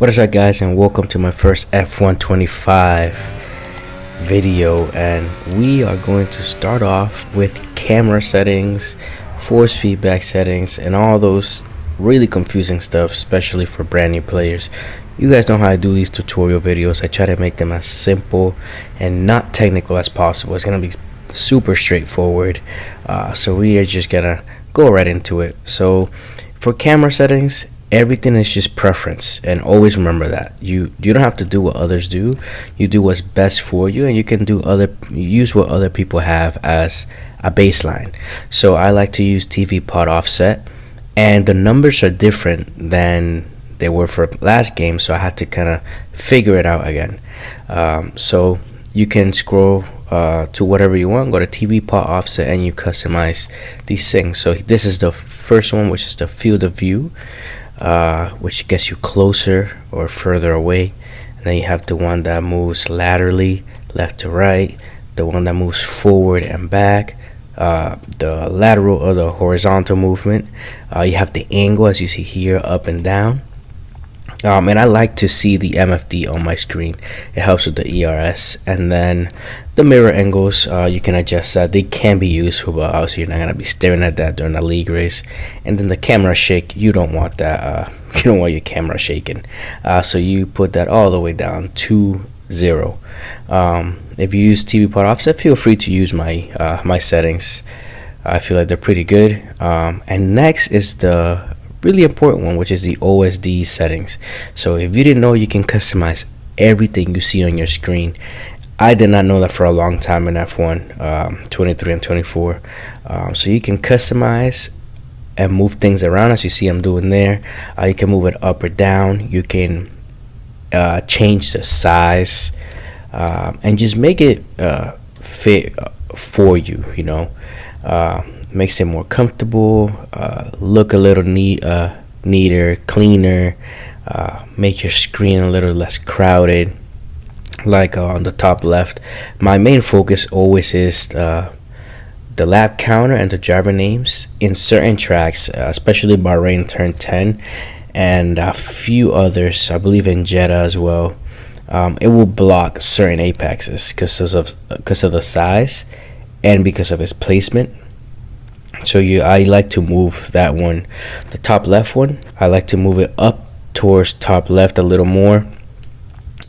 What is up, guys, and welcome to my first F125 video. And we are going to start off with camera settings, force feedback settings, and all those really confusing stuff, especially for brand new players. You guys know how I do these tutorial videos. I try to make them as simple and not technical as possible. It's gonna be super straightforward, so we are just gonna go right into it. So for camera settings, everything is just preference, and always remember that you don't have to do what others do. You do what's best for you, and you can use what other people have as a baseline. So I like to use TV pod offset, and the numbers are different than they were for last game, so I had to kind of figure it out again. So you can scroll to whatever you want, go to TV pod offset, and you customize these things. So this is the first one, which is the field of view, which gets you closer or further away. And then you have the one that moves laterally, left to right, the one that moves forward and back, the lateral or the horizontal movement. You have the angle, as you see here, up and down. And I like to see the MFD on my screen. It helps with the ERS. And then the mirror angles, you can adjust that. They can be useful, but obviously you're not gonna be staring at that during a league race. And then the camera shake, you don't want that. You don't want your camera shaking. So you put that all the way down to 0. If you use TV pod offset, feel free to use my my settings. I feel like they're pretty good. And next is the really important one, which is the OSD settings. So if you didn't know, you can customize everything you see on your screen. I did not know that for a long time in F1 23 and 24. So you can customize and move things around, as you see I'm doing there. You can move it up or down. You can change the size and just make it fit for you, you know. Makes it more comfortable, look a little neater, cleaner, make your screen a little less crowded. Like on the top left, my main focus always is the lap counter and the driver names in certain tracks, especially Bahrain turn 10 and a few others, I believe in Jeddah as well. It will block certain apexes because of the size and because of its placement. So I like to move that one, the top left one, I like to move it up towards top left a little more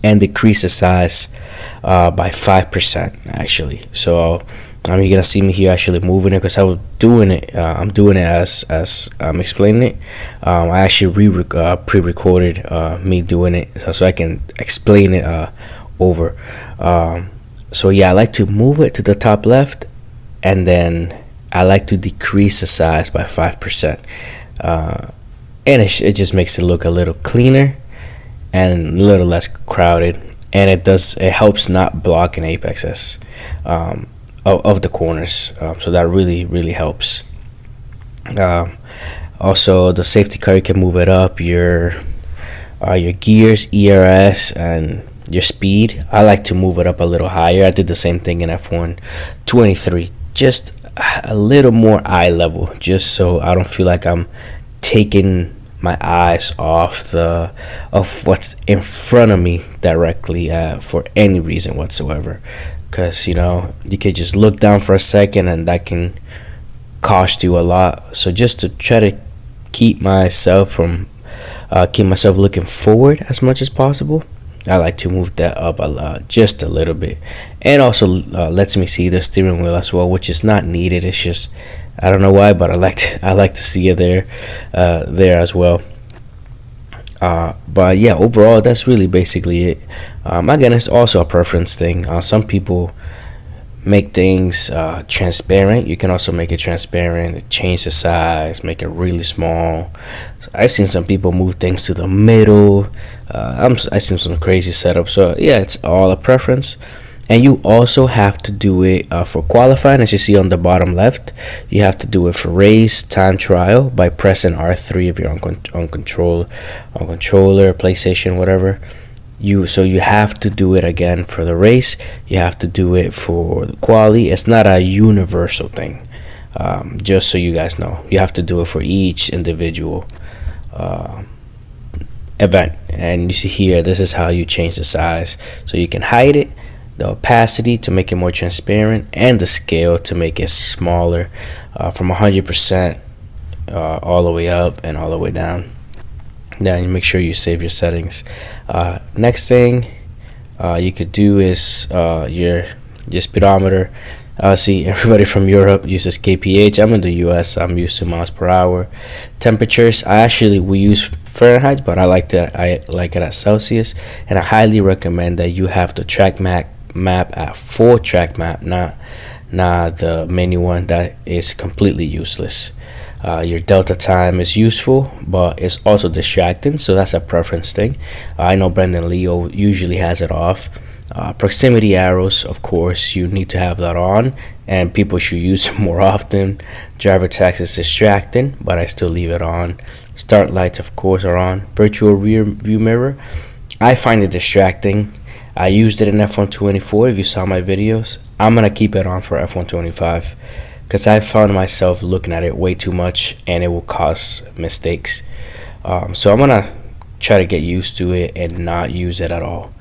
and decrease the size by 5% actually. So you're gonna see me here actually moving it because I was doing it. I'm doing it as I'm explaining it. I actually pre-recorded me doing it so I can explain it over. So yeah, I like to move it to the top left, and then I like to decrease the size by 5%, and it just makes it look a little cleaner and a little less crowded, and it helps not block an apexes of the corners, so that really helps. Also, the safety car, you can move it up, your gears, ERS, and your speed. I like to move it up a little higher. I did the same thing in F1 23, just a little more eye level, just so I don't feel like I'm taking my eyes off of what's in front of me directly for any reason whatsoever, because you know, you could just look down for a second and that can cost you a lot. So just to try to keep myself looking forward as much as possible, I like to move that up just a little bit, and also lets me see the steering wheel as well, which is not needed. It's just, I don't know why, but I like to see it there as well. But yeah, overall, that's really basically it. Again, it's also a preference thing. Some people make things transparent. You can also make it transparent, change the size, make it really small. I've seen some people move things to the middle. I've seen some crazy setups. So yeah, it's all a preference. And you also have to do it for qualifying, as you see on the bottom left. You have to do it for race time trial by pressing R3 if you're on controller, PlayStation, whatever. So you have to do it again for the race. You have to do it for the quali. It's not a universal thing. Just so you guys know, you have to do it for each individual event. and you see here, this is how you change the size. So you can hide it, the opacity to make it more transparent, and the scale to make it smaller, from 100% all the way up and all the way down. Then you make sure you save your settings. Next thing you could do is your speedometer. See, everybody from Europe uses kph. I'm in the US, I'm used to miles per hour. Temperatures, we use Fahrenheit, but I like it at Celsius, and I highly recommend that you have the track map at full track map, not the menu one that is completely useless. Your delta time is useful, but it's also distracting, so that's a preference thing. I know Brendan Leo usually has it off. Proximity arrows, of course, you need to have that on, and people should use it more often. Driver tax is distracting, but I still leave it on. Start lights, of course, are on. Virtual rear view mirror, I find it distracting. I used it in F124. If you saw my videos, I'm gonna keep it on for F125 because I found myself looking at it way too much, and it will cause mistakes. So I'm gonna try to get used to it and not use it at all.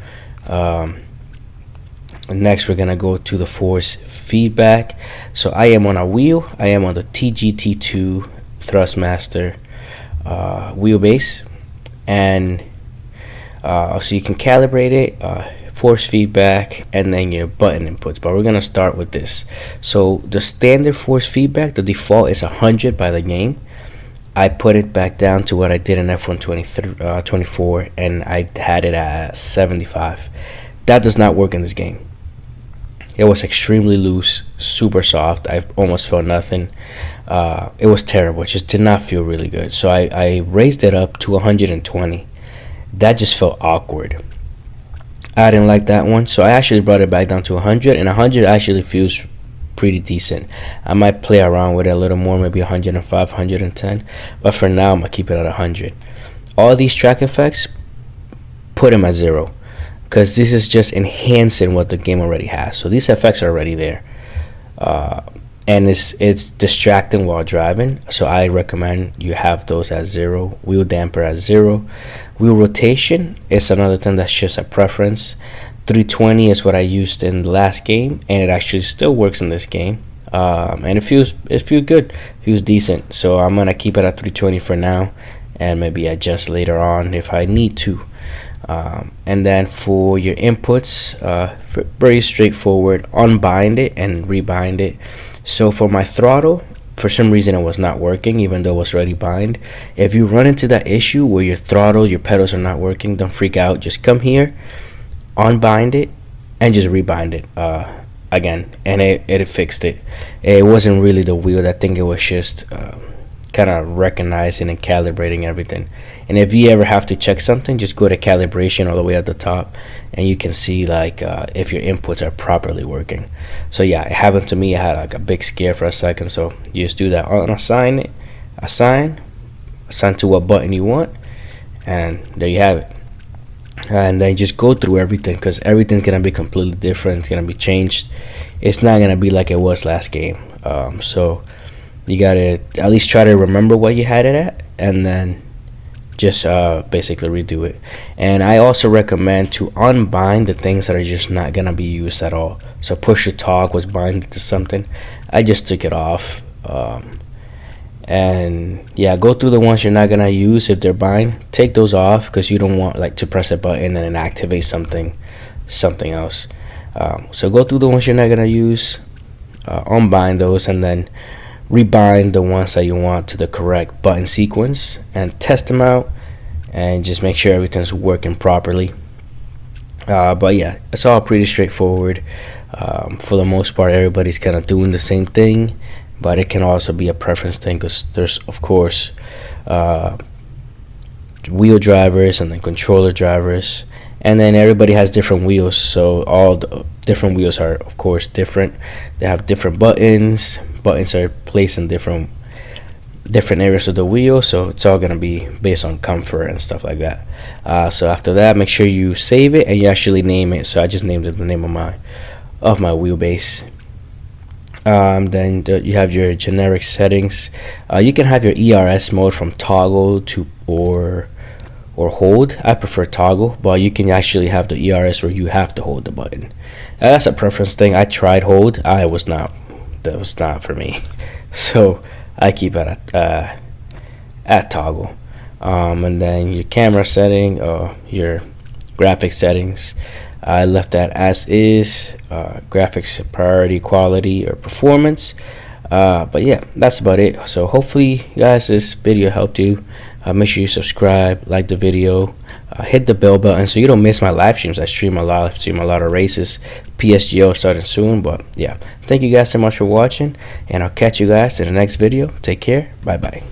Next, we're gonna go to the force feedback. So I am on a wheel. I am on the TGT2 Thrustmaster wheelbase, and so you can calibrate it, force feedback, and then your button inputs. But we're gonna start with this. So the standard force feedback, the default is 100 by the game. I put it back down to what I did in F124, and I had it at 75. That does not work in this game. It was extremely loose, super soft. I almost felt nothing. It was terrible. It just did not feel really good. So I raised it up to 120. That just felt awkward. I didn't like that one, so I actually brought it back down to 100, and 100 actually feels pretty decent. I might play around with it a little more, maybe 105, 110, but for now I'm gonna keep it at 100. All these track effects, put them at 0, because this is just enhancing what the game already has. So these effects are already there, and it's distracting while driving, so I recommend you have those at 0. Wheel damper at 0. Wheel rotation is another thing that's just a preference. 320 is what I used in the last game, and it actually still works in this game, and it feels good, feels decent. So I'm gonna keep it at 320 for now, and maybe adjust later on if I need to. And then for your inputs, very straightforward. Unbind it and rebind it. So for my throttle, for some reason it was not working, even though it was already bind. If you run into that issue where your throttle, your pedals are not working, don't freak out. Just come here, unbind it, and just rebind it again, and it fixed it. It wasn't really the wheel. I think it was just kind of recognizing and calibrating everything. And if you ever have to check something, just go to calibration all the way at the top, and you can see like if your inputs are properly working. So yeah, it happened to me. I had like a big scare for a second. So you just do that on assign to what button you want, and there you have it. And then just go through everything, because everything's gonna be completely different. It's gonna be changed. It's not gonna be like it was last game. So you gotta at least try to remember what you had it at, and then just basically redo it. And I also recommend to unbind the things that are just not gonna be used at all. So push to talk was binded to something. I just took it off. And yeah, go through the ones you're not gonna use. If they're bind, take those off, because you don't want like to press a button and then activate something else. So go through the ones you're not gonna use, unbind those, and then rebind the ones that you want to the correct button sequence, and test them out, and just make sure everything's working properly. But yeah, it's all pretty straightforward. For the most part, everybody's kind of doing the same thing, but it can also be a preference thing, because there's of course wheel drivers and then controller drivers, and then everybody has different wheels. So all the different wheels are of course different. They have different buttons are placed in different areas of the wheel, so it's all gonna be based on comfort and stuff like that. So after that, make sure you save it and you actually name it. So I just named it the name of my wheelbase. Then you have your generic settings. You can have your ERS mode from toggle to or or hold. I prefer toggle, but you can actually have the ERS where you have to hold the button. That's a preference thing. I tried hold. That was not for me. So I keep it at toggle. And then your camera setting, your graphics settings, I left that as is. Graphics priority, quality, or performance. But yeah, that's about it. So hopefully guys, this video helped you. Make sure you subscribe, like the video, hit the bell button so you don't miss my live streams. I stream a lot of races. PSGO starting soon. But yeah, thank you guys so much for watching, and I'll catch you guys in the next video. Take care. Bye bye.